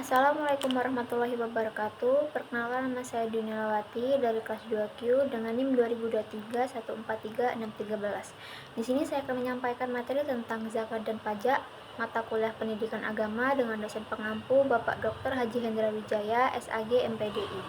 Assalamualaikum warahmatullahi wabarakatuh. Perkenalkan, nama saya Dunilawati dari kelas 2Q dengan NIM 2023143613. Di sini saya akan menyampaikan materi tentang zakat dan pajak mata kuliah pendidikan agama dengan dosen pengampu Bapak Dr. Haji Hendra Wijaya, SAG MPDI.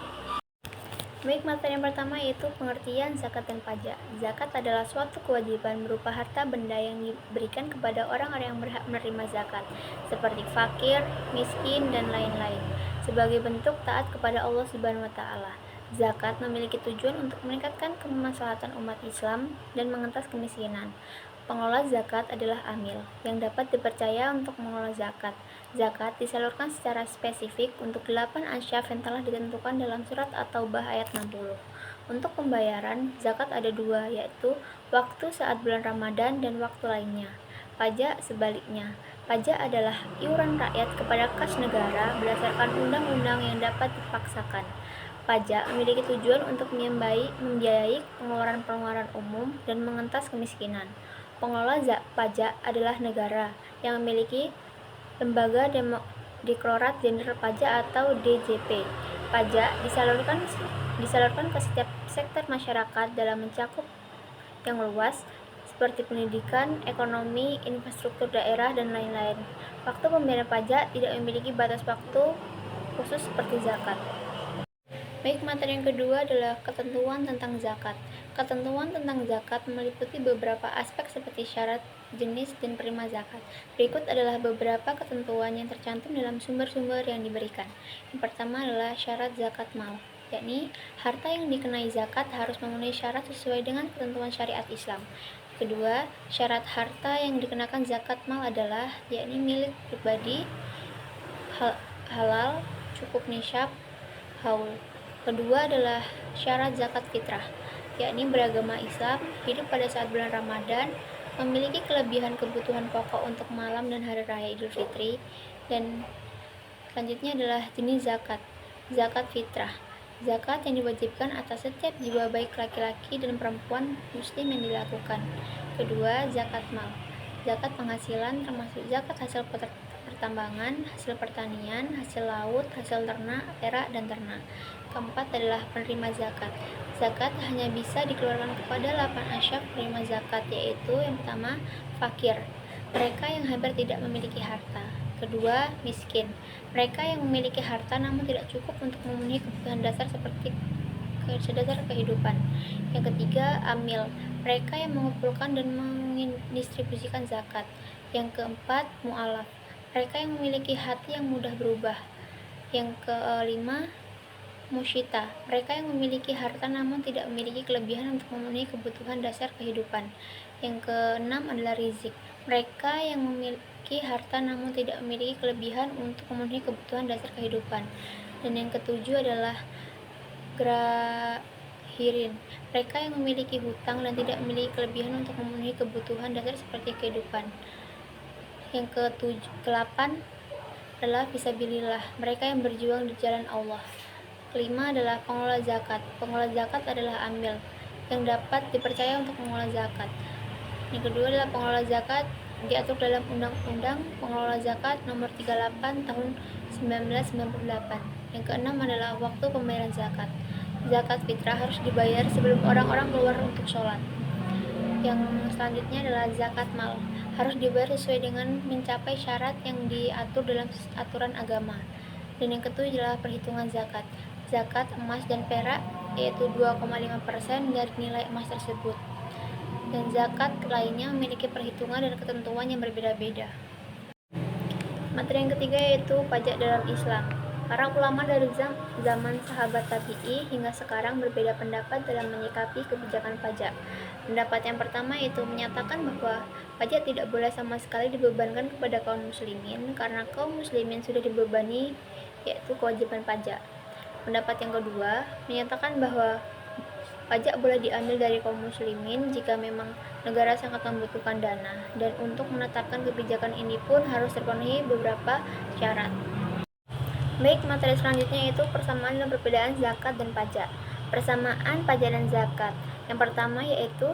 Baik, materi yang pertama yaitu pengertian zakat dan pajak. Zakat adalah suatu kewajiban berupa harta benda yang diberikan kepada orang-orang yang berhak menerima zakat, seperti fakir, miskin, dan lain-lain, sebagai bentuk taat kepada Allah Subhanahu wa Ta'ala. Zakat memiliki tujuan untuk meningkatkan kemaslahatan umat Islam dan mengentas kemiskinan. Pengelola zakat adalah amil, yang dapat dipercaya untuk mengelola zakat. Zakat disalurkan secara spesifik untuk 8 ansyaf yang telah ditentukan dalam surat At-Taubah ayat 60. Untuk pembayaran, zakat ada dua, yaitu waktu saat bulan Ramadan dan waktu lainnya. Pajak sebaliknya. Pajak adalah iuran rakyat kepada kas negara berdasarkan undang-undang yang dapat dipaksakan. Pajak memiliki tujuan untuk membiayai pengeluaran-pengeluaran umum dan mengentas kemiskinan. Pengelola pajak adalah negara yang memiliki Lembaga Direktorat Jenderal Pajak atau DJP. Pajak disalurkan ke setiap sektor masyarakat dalam mencakup yang luas seperti pendidikan, ekonomi, infrastruktur daerah, dan lain-lain. Waktu pembayaran pajak tidak memiliki batas waktu khusus seperti zakat. Baik, materi yang kedua adalah ketentuan tentang zakat. Ketentuan tentang zakat meliputi beberapa aspek seperti syarat, jenis, dan penerima zakat. Berikut adalah beberapa ketentuan yang tercantum dalam sumber-sumber yang diberikan. Yang pertama adalah syarat zakat mal, yakni harta yang dikenai zakat harus memenuhi syarat sesuai dengan ketentuan syariat Islam. Kedua, syarat harta yang dikenakan zakat mal adalah yakni milik pribadi, halal, cukup nisyab, haul. Kedua adalah syarat zakat fitrah, yakni beragama Islam, hidup pada saat bulan Ramadan, memiliki kelebihan kebutuhan pokok untuk malam dan hari raya Idul Fitri. Dan selanjutnya adalah jenis zakat. Zakat fitrah, zakat yang diwajibkan atas setiap jiwa baik laki-laki dan perempuan muslim yang dilakukan. Kedua, zakat mal, zakat penghasilan termasuk zakat hasil pertambangan, hasil pertanian, hasil laut, hasil ternak, perak, dan ternak. Keempat adalah penerima zakat. Zakat hanya bisa dikeluarkan kepada 8 ansyaf penerima zakat, yaitu yang pertama, fakir, mereka yang hampir tidak memiliki harta. Kedua, miskin, mereka yang memiliki harta namun tidak cukup untuk memenuhi kebutuhan dasar seperti dasar kehidupan. Yang ketiga, amil, mereka yang mengumpulkan dan mendistribusikan zakat. Yang keempat, mu'alaf, mereka yang memiliki hati yang mudah berubah. Yang kelima, musyita, mereka yang memiliki harta namun tidak memiliki kelebihan untuk memenuhi kebutuhan dasar kehidupan. Yang keenam adalah rizik, mereka yang memiliki harta namun tidak memiliki kelebihan untuk memenuhi kebutuhan dasar kehidupan. Dan yang ketujuh adalah grahirin, mereka yang memiliki hutang dan tidak memiliki kelebihan untuk memenuhi kebutuhan dasar seperti kehidupan. Yang ke-8 adalah fisabilillah, mereka yang berjuang di jalan Allah. Kelima adalah pengelola zakat. Pengelola zakat adalah amil yang dapat dipercaya untuk mengelola zakat. Yang kedua adalah pengelola zakat diatur dalam Undang-Undang Pengelola Zakat Nomor 38 Tahun 1998. Yang keenam adalah waktu pembayaran zakat. Zakat fitrah harus dibayar sebelum orang-orang keluar untuk sholat. Yang selanjutnya adalah zakat mal, harus dibayar sesuai dengan mencapai syarat yang diatur dalam aturan agama. Dan yang ketujuh adalah perhitungan zakat. Zakat emas dan perak yaitu 2,5% dari nilai emas tersebut. Dan zakat lainnya memiliki perhitungan dan ketentuan yang berbeda-beda. Materi yang ketiga yaitu pajak dalam Islam. Para ulama dari zaman sahabat tabi'i hingga sekarang berbeda pendapat dalam menyikapi kebijakan pajak. Pendapat yang pertama yaitu menyatakan bahwa pajak tidak boleh sama sekali dibebankan kepada kaum muslimin karena kaum muslimin sudah dibebani yaitu kewajiban pajak. Pendapat yang kedua menyatakan bahwa pajak boleh diambil dari kaum muslimin jika memang negara sangat membutuhkan dana, dan untuk menetapkan kebijakan ini pun harus terpenuhi beberapa syarat. Baik, materi selanjutnya yaitu persamaan dan perbedaan zakat dan pajak. Persamaan pajak dan zakat. Yang pertama yaitu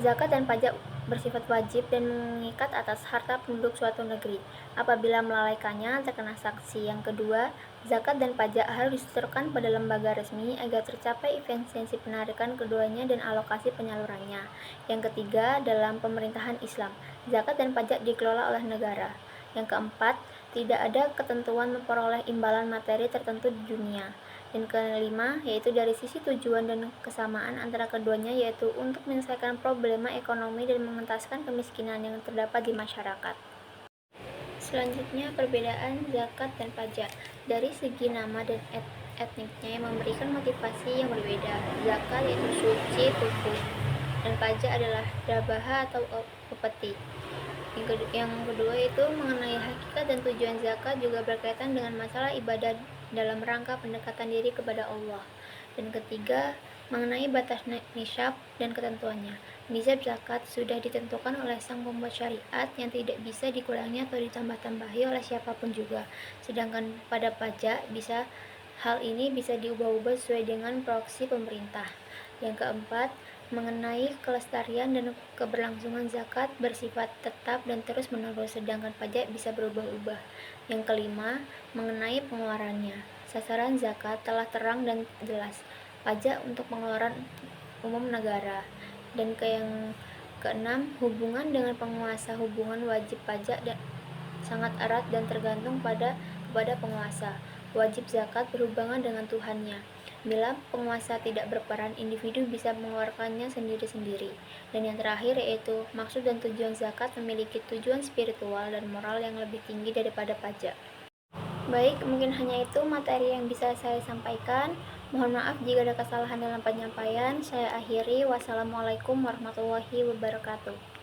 zakat dan pajak bersifat wajib dan mengikat atas harta penduduk suatu negeri. Apabila melalaikannya, terkena sanksi. Yang kedua, zakat dan pajak harus disetorkan pada lembaga resmi agar tercapai efisiensi penarikan keduanya dan alokasi penyalurannya. Yang ketiga, dalam pemerintahan Islam, zakat dan pajak dikelola oleh negara. Yang keempat, tidak ada ketentuan memperoleh imbalan materi tertentu di dunia. Dan kelima, yaitu dari sisi tujuan dan kesamaan antara keduanya, yaitu untuk menyelesaikan problema ekonomi dan mengentaskan kemiskinan yang terdapat di masyarakat. Selanjutnya, perbedaan zakat dan pajak. Dari segi nama dan etniknya yang memberikan motivasi yang berbeda. Zakat yaitu suci, khusus, dan pajak adalah dabaha atau upeti. Yang kedua itu mengenai hakikat dan tujuan zakat juga berkaitan dengan masalah ibadah dalam rangka pendekatan diri kepada Allah. Dan ketiga, mengenai batas nisab dan ketentuannya. Nisab zakat sudah ditentukan oleh sang pembuat syariat yang tidak bisa dikurangi atau ditambah-tambahi oleh siapapun juga. Sedangkan pada pajak hal ini bisa diubah-ubah sesuai dengan proyeksi pemerintah. Yang keempat, mengenai kelestarian dan keberlangsungan zakat bersifat tetap dan terus-menerus, sedangkan pajak bisa berubah-ubah. Yang kelima, mengenai pengeluarannya. Sasaran zakat telah terang dan jelas. Pajak untuk pengeluaran umum negara. Dan yang keenam, hubungan dengan penguasa. Hubungan wajib pajak sangat erat dan tergantung kepada penguasa. Wajib zakat berhubungan dengan Tuhannya. Bila penguasa tidak berperan, individu bisa mengeluarkannya sendiri-sendiri. Dan yang terakhir yaitu maksud dan tujuan zakat memiliki tujuan spiritual dan moral yang lebih tinggi daripada pajak. Baik, mungkin hanya itu materi yang bisa saya sampaikan. Mohon maaf jika ada kesalahan dalam penyampaian. Saya akhiri. Wassalamualaikum warahmatullahi wabarakatuh.